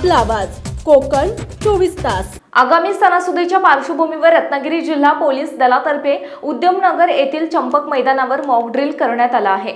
आपला आवाज कोकण 24 तास। आगामी सणासुदीच्या पार्श्वभूमीवर रत्नागिरी जिल्हा पोलीस दलातर्फे उद्यमनगर येथील चंपक मैदानावर मॉक ड्रिल करण्यात आला आहे।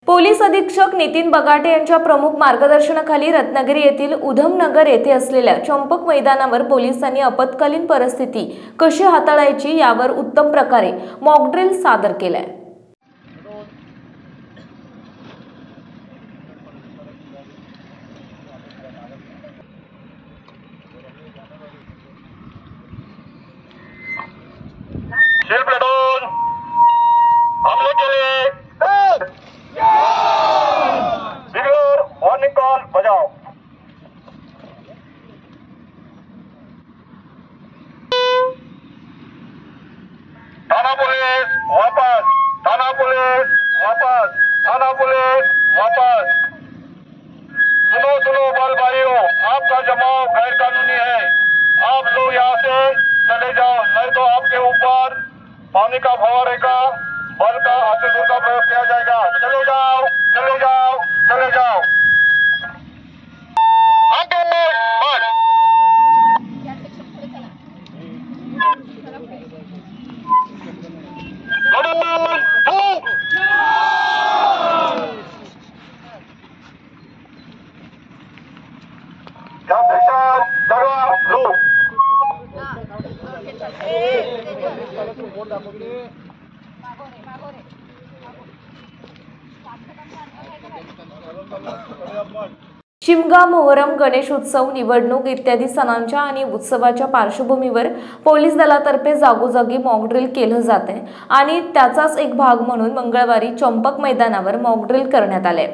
पोलीस अधीक्षक नितीन बगाटे यांच्या प्रमुख मार्गदर्शनाखाली रत्नागिरी येथील उधमनगर येथे असलेल्या चंपक मैदानावर पोलिसांनी आपत्कालीन परिस्थिती कशी हाताळायची यावर उत्तम प्रकारे मॉक ड्रिल सादर केलाय। सुनो बल भाइयों, आपका जमाव गैर कानूनी है। आप लोग यहाँ से चले जाओ, नहीं तो आपके ऊपर पानी का फव्वारे का बल का अतिशय का प्रयोग किया जाएगा। चले जाओ, चले जाओ, चले जाओ। शिमगा, मोहरम, गणेश उत्सव, निवडणूक इत्यादी सणांच्या आणि उत्सवाच्या पार्श्वभूमीवर पोलीस दलातर्फे जागोजागी मॉक ड्रिल केलं जाते आणि त्याचाच एक भाग म्हणून मंगळवारी चंपक मैदानावर मॉक ड्रिल करण्यात आले।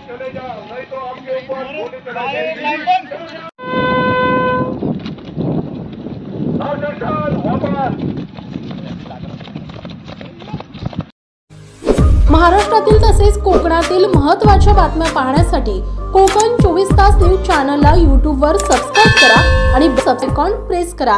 चले जाओ, नहीं तो आपके ऊपर पूरी तरह महाराष्ट्रातील तसेच कोकणातील महत्त्वाच्या बातम्या पाहण्यासाठी कोकण 24 तास न्यूज चॅनलला YouTube वर सबस्क्राइब करा आणि बेल आयकॉन प्रेस करा।